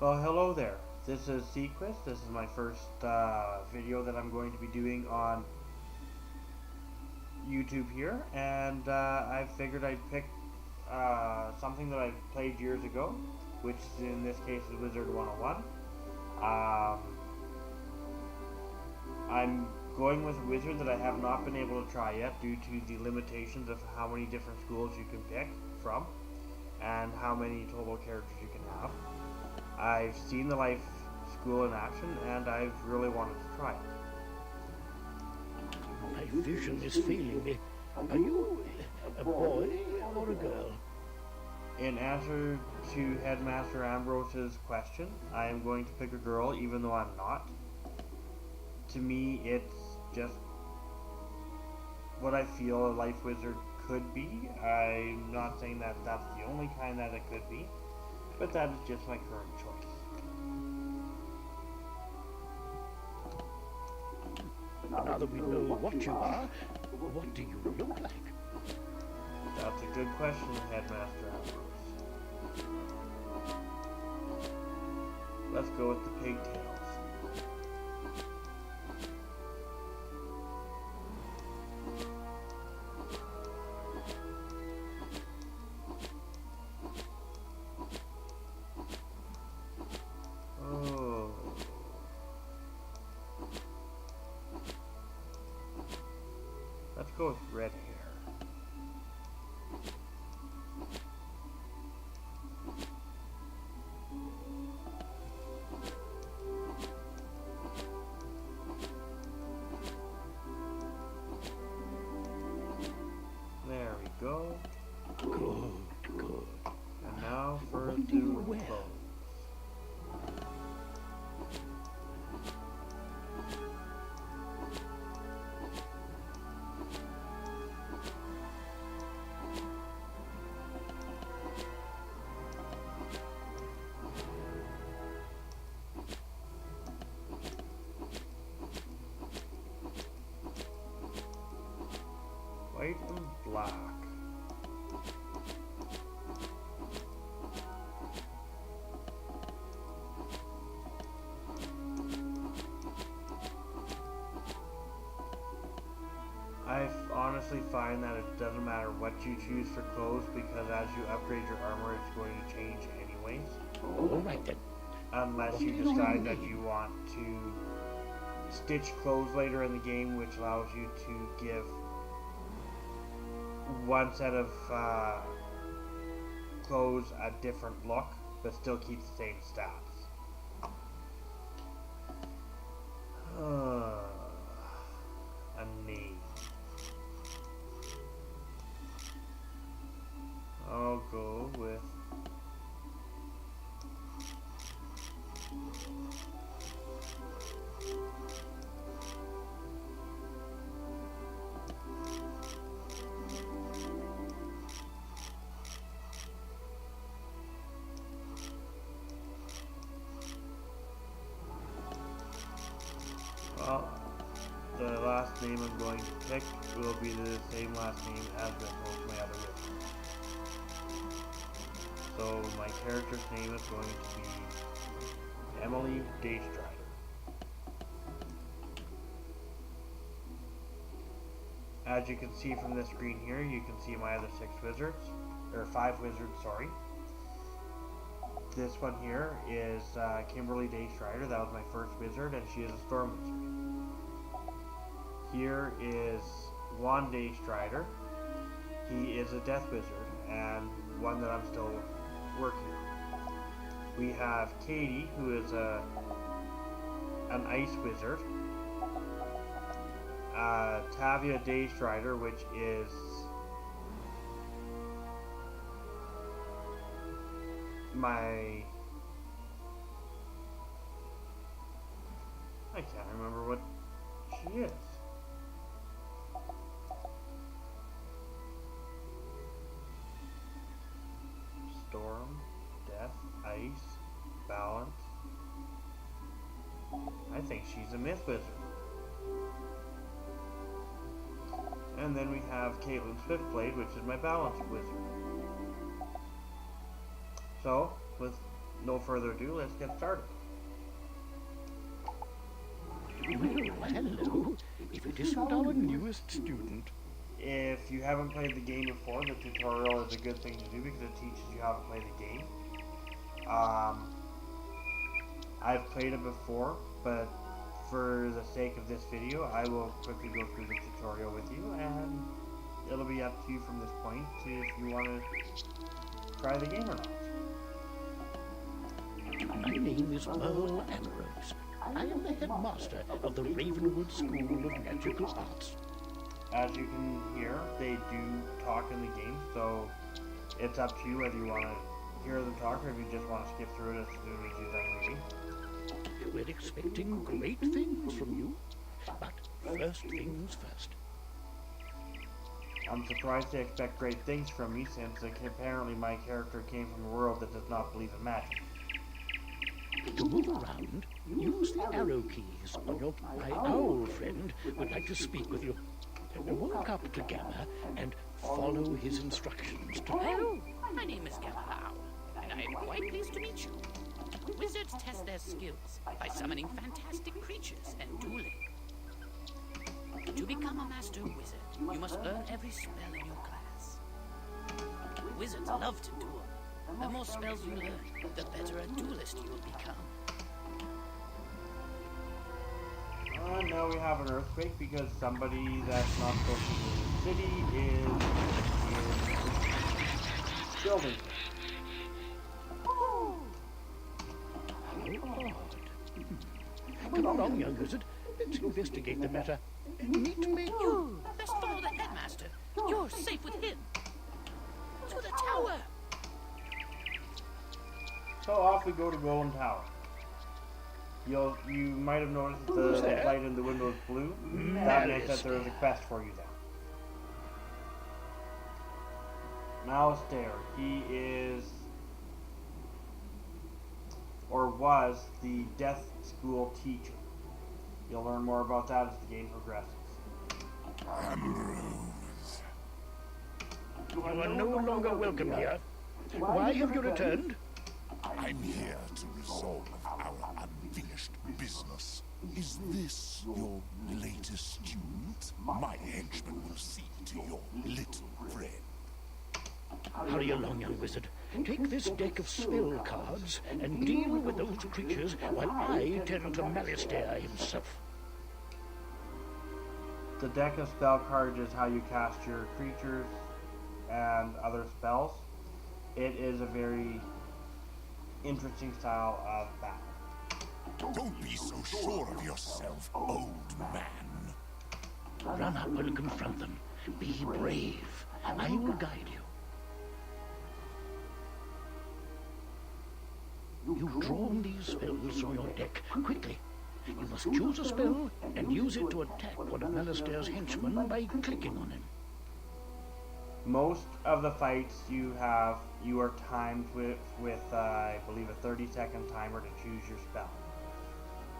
Well, hello there. This is Sequist. This is my first video that I'm going to be doing on YouTube here, and I figured I'd pick something that I played years ago, which in this case is Wizard 101. I'm going with a wizard that I have not been able to try yet due to the limitations of how many different schools you can pick from and how many total characters you can have. I've seen the Life School in action, and I've really wanted to try it. My vision is failing me. Are you a boy or a girl? In answer to Headmaster Ambrose's question, I am going to pick a girl, even though I'm not. To me, it's just what I feel a life wizard could be. I'm not saying that that's the only kind that it could be, but that is just my current choice. Now that we know what you are, what do you look like? That's a good question, Headmaster Ambrose. Let's go with the pigtails. Oh. Let's go with red hair. There we go. Good. And now for What do you the wear? clothes. White and black. I honestly find that it doesn't matter what you choose for clothes because as you upgrade your armor, it's going to change anyways. All right then. Unless What you is your decide that name? you want to stitch clothes later in the game, which allows you to give one set of clothes a different look, but still keep the same stats. A name. I'll go with well, the last name I'm going to pick will be the same last name as with most of my other wizards. So my character's name is going to be Emily Daystrider. As you can see from this screen here, you can see my other 6 wizards, or 5 wizards, sorry. This one here is Kimberly Daystrider. That was my first wizard, and she is a storm wizard. Here is Juan Daystrider. He is a death wizard, and one that I'm still working on. We have Katie, who is an ice wizard. Tavia Daystrider, which is I can't remember what she is. Storm, death, ice, balance. I think she's a myth wizard. And then we have Caitlin Swiftblade, which is my balance wizard. So, with no further ado, let's get started. Well, hello. If it isn't our newest student. If you haven't played the game before, the tutorial is a good thing to do because it teaches you how to play the game. I've played it before, but for the sake of this video, I will quickly go through the tutorial with you, and it'll be up to you from this point if you want to try the game or not. My name is Earl Ambrose. I am the headmaster of the Ravenwood School of Magical Arts. As you can hear, they do talk in the game, so it's up to you whether you want to hear them talk or if you just want to skip through it as soon as you're done reading. We're expecting great things from you, but first things first. I'm surprised they expect great things from me since apparently my character came from a world that does not believe in magic. To move around, use the arrow keys on your... My owl friend would like to speak with you. Walk up to Gamma and follow his instructions. Hello, my name is Gamma the Owl, and I am quite pleased to meet you. Wizards test their skills by summoning fantastic creatures and dueling. To become a master wizard, you must learn every spell in your class. Wizards love to duel. The more spells you learn, the better a duelist you will become. Now we have an earthquake because somebody that's not supposed to be in the city is in the building. How odd. Come along, young wizard. Let's investigate the matter. Meet me. You best follow the headmaster. You're safe with him. To the tower. So off we go to Golden Tower. You might have noticed the light in the window is blue. That means that there is a quest for you there. Malastair, he is, or was, the Death School teacher. You'll learn more about that as the game progresses. Ambrose. You are no longer welcome here. Why have you returned? I'm here to resolve our unfinished business. Is this your latest student? My henchman will see to your little friend. Hurry along, young wizard. Take this deck of spell cards and deal with those creatures while I tend to Malastair himself. The deck of spell cards is how you cast your creatures and other spells. It is a very interesting style of battle. Don't be so sure of yourself, old man. Run up and confront them. Be brave. I will guide you. You've drawn these spells from your deck. Quickly. You must choose a spell and use it to attack one of Malastair's henchmen by clicking on him. Most of the fights you are timed with I believe a 30-second timer to choose your spell.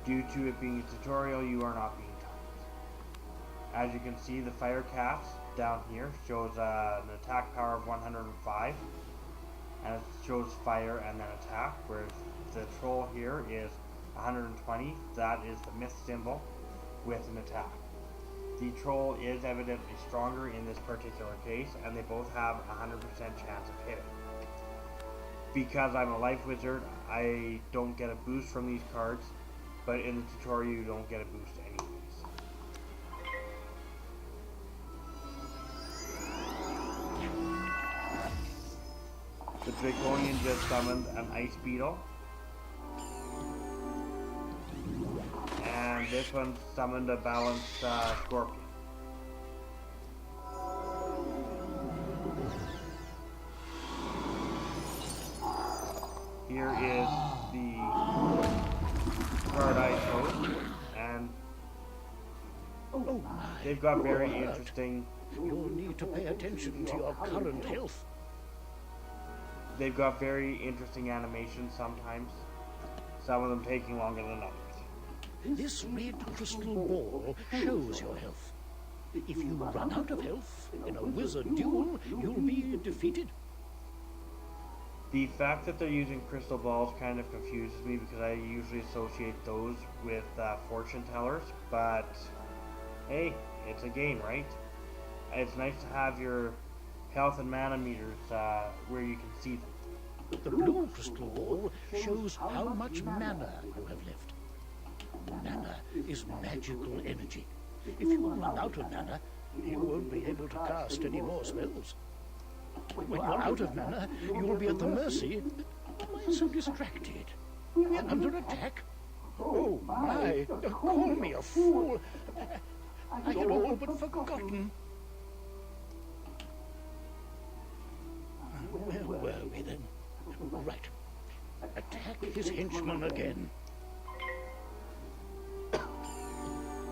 Due to it being a tutorial, you are not being timed. As you can see, the fire cast down here shows an attack power of 105, and it shows fire and then attack, whereas the troll here is 120. That is the myth symbol with an attack. The troll is evidently stronger in this particular case, and they both have a 100% chance of hitting. Because I'm a life wizard, I don't get a boost from these cards, but in the tutorial you don't get a boost anyways. The Draconian just summoned an ice beetle. And this one summoned a balanced scorpion. Here is the card I chose, and they've got very interesting. You'll need to pay attention to your current health. They've got very interesting animations sometimes. Some of them taking longer than others. This red crystal ball shows your health. If you run out of health in a wizard duel, you'll be defeated. The fact that they're using crystal balls kind of confuses me because I usually associate those with fortune tellers, but hey, it's a game, right? It's nice to have your health and mana meters where you can see them. The blue crystal ball shows how much mana you have left. Mana is magical energy. If you run out of mana, you won't be able to cast any more spells. When you're out of mana, you'll be at the mercy. Why so distracted? We're under attack. Oh my, call me a fool. I had all but forgotten. Where were we then? Right. Attack his henchman again.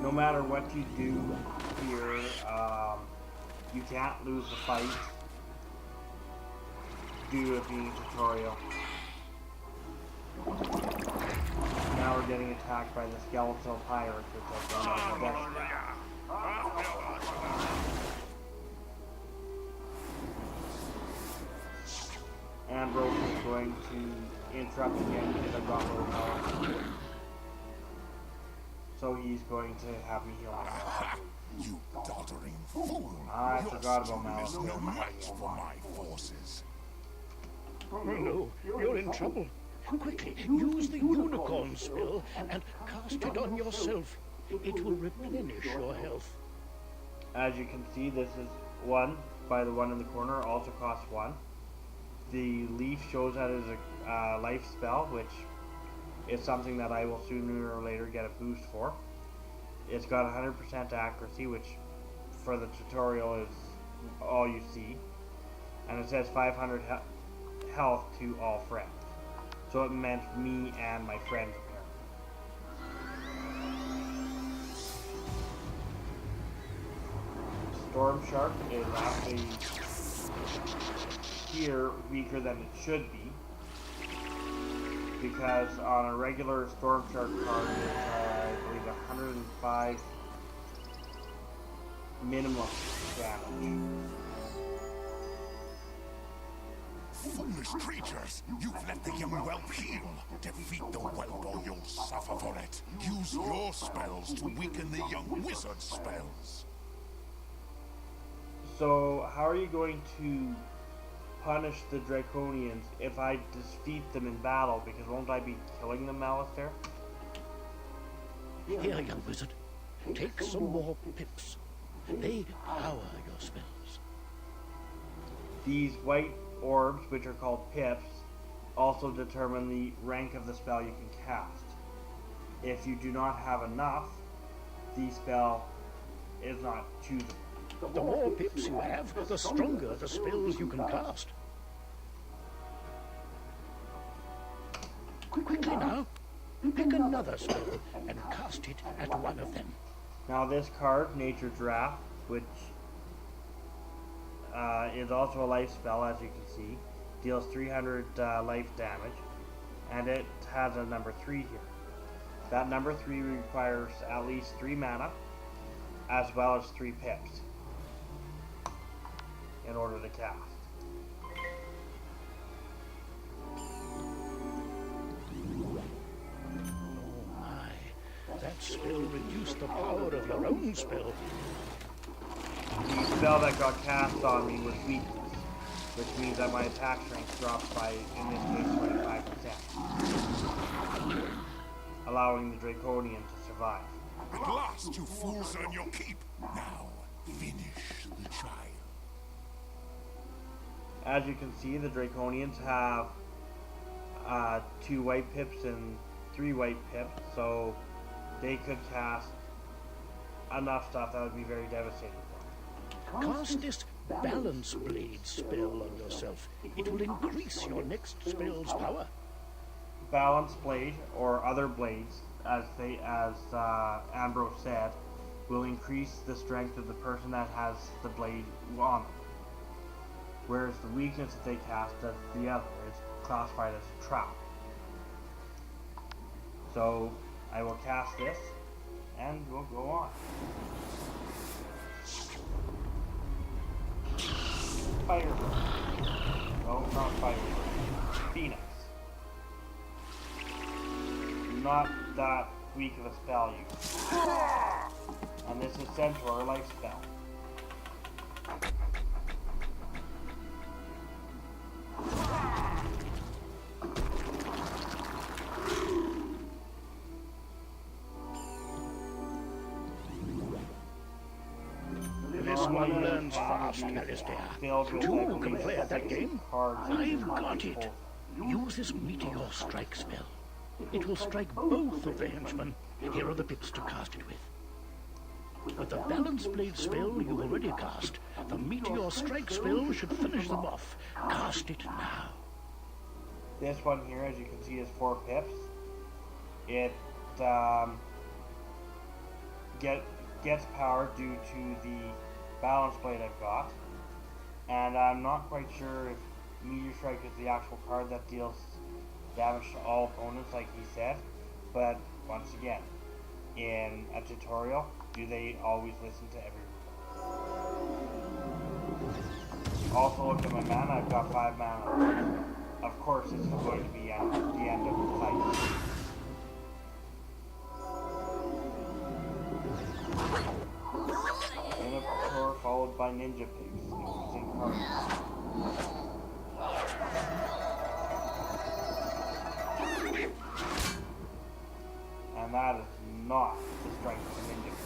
No matter what you do here, you can't lose the fight due to it being a tutorial. Now we're getting attacked by the skeletal pirates, which I don't know. Ambrose is going to interrupt again because I've got low power. So he's going to have me heal myself. You doddering fool! I Your forgot about skill Malice. is no match for my forces. Oh no, you're in trouble. Quickly, use the unicorn spell and cast it on yourself. It will replenish your health. As you can see, this is one by the one in the corner, also costs one. The leaf shows that as a life spell, which is something that I will sooner or later get a boost for. It's got 100% accuracy, which for the tutorial is all you see. And it says 500 health to all friends. So it meant me and my friends apparently. Storm Shark is actually here weaker than it should be, because on a regular Storm Shark card it's I believe 105 minimum damage. Foolish creatures! You've let the young whelp heal! Defeat the whelp or you'll suffer for it! Use your spells to weaken the young wizard's spells! So how are you going to punish the Draconians if I defeat them in battle? Because won't I be killing them, Alistair? Here, young wizard. Take some more pips. They power your spells. These white orbs, which are called pips, also determine the rank of the spell you can cast. If you do not have enough, the spell is not choosable. The more pips you have, the stronger the spells you can cast. Quickly now, pick another spell and cast it at one of them. Now this card, Nature Draft, which is also a life spell, as you can see, deals 300 life damage, and it has a number 3 here. That number 3 requires at least 3 mana, as well as 3 pips, in order to cast. Oh my, that spell reduced the power of your own spell. The spell that got cast on me was weakness, which means that my attack strength drops by, in this case, 25%, allowing the Draconian to survive. At last, you fools earn your keep! Now, finish the child. As you can see, the Draconians have 2 white pips and 3 white pips, so they could cast enough stuff that would be very devastating for them. Cast this Balance Blade spell on yourself. It will increase your next spell's power. Balance Blade, or other blades, as Ambrose said, will increase the strength of the person that has the blade on them. Whereas the weakness that they cast as the other is classified as a trap. So I will cast this, and we'll go on. Fire. No, not fire. Phoenix. Not that weak of a spell use. And this is Centaur life spell. This one learns fast, Alistair. Two can play at that game. I've got it. Use this meteor strike spell. It will strike both of the henchmen. Here are the bits to cast it with. With the balance blade spell you've already cast, the meteor strike spell should finish them off. Cast it now. This one here, as you can see, is 4 pips. It gets power due to the balance blade I've got, and I'm not quite sure if Meteor Strike is the actual card that deals damage to all opponents, like he said. But once again, in a tutorial, do they always listen to everyone? Also, look at my mana. I've got 5 mana. Of course, this is going to be at the end of the fight. Minotaur followed by Ninja Pigs, increasing cards. And that is not the strength of the Ninja Pigs.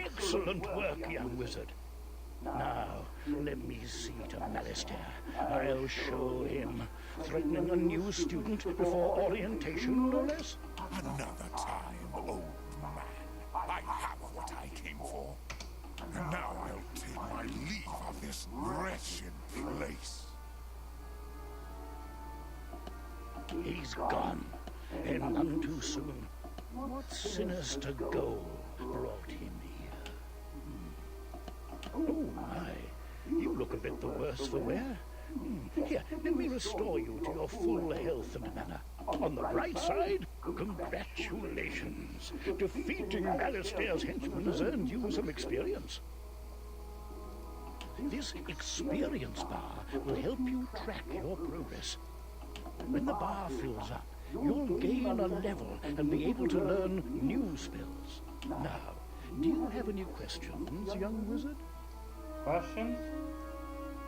Excellent work, young wizard. Now, let me see to Alistair. I'll show him. Threatening a new student before orientation, no less? Another time, old man. I have what I came for. And now I'll take my leave of this wretched place. He's gone, and none too soon. What sinister goal brought him here? Oh, my. You look a bit the worse for wear. Here, let me restore you to your full health and mana. On the bright side, congratulations. Defeating Alistair's henchmen has earned you some experience. This experience bar will help you track your progress. When the bar fills up, you'll gain a level and be able to learn new spells. Now, do you have any questions, young wizard? Questions?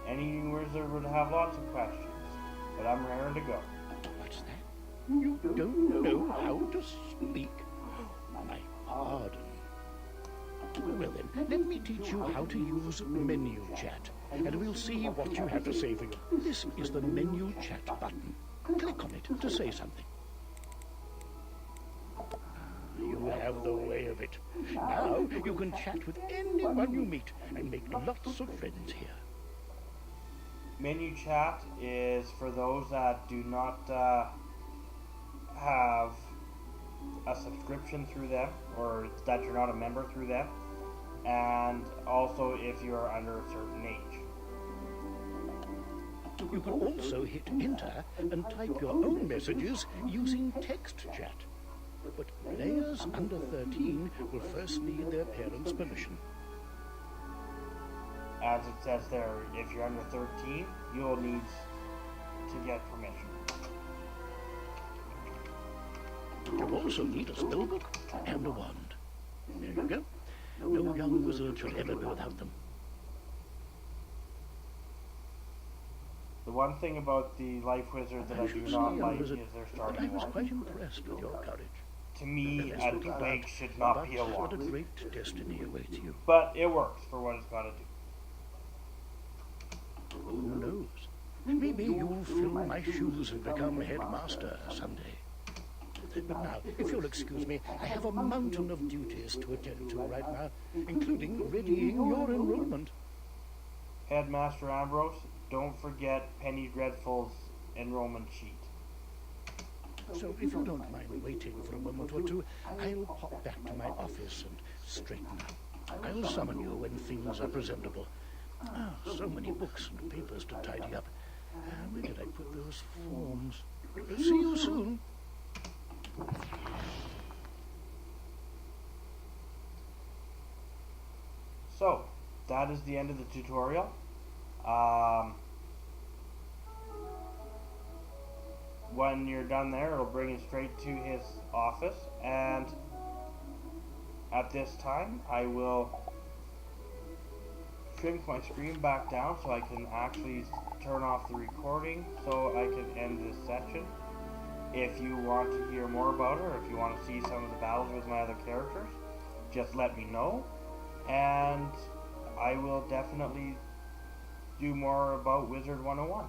Any wizard would have lots of questions, but I'm raring to go. What's that? You don't know how to speak? My pardon. Well then, let me teach you how to use menu chat, and we'll see what you have to say for you. This is the menu chat button. Click on it to say something. You have the way of it. Now you can chat with anyone you meet and make lots of friends here. Menu chat is for those that do not have a subscription through them, or that you're not a member through them, and also if you are under a certain age. You can also hit enter and type your own messages using text chat. But players under 13 will first need their parents' permission. As it says there, if you're under 13, you'll need to get permission. You'll also need a spellbook and a wand. There you go. No young wizard should ever be without them. The one thing about the Life Wizard that I do not like is their starting I was wand. quite impressed with your courage. To me, a twig should not be a What a wand. great destiny awaits you. But it works for what it's got to do. Who knows? Maybe you'll fill my shoes and become headmaster someday. But now, if you'll excuse me, I have a mountain of duties to attend to right now, including readying your enrollment. Headmaster Ambrose, don't forget Penny Dreadful's enrollment sheet. So if you don't mind waiting for a moment or two, I'll pop back to my office and straighten up. I'll summon you when things are presentable. So many books and papers to tidy up. Where did I put those forms? See you soon. So, that is the end of the tutorial. When you're done there, it'll bring you straight to his office, and at this time, I will shrink my screen back down so I can actually turn off the recording so I can end this session. If you want to hear more about it, or if you want to see some of the battles with my other characters, just let me know, and I will definitely do more about Wizard 101.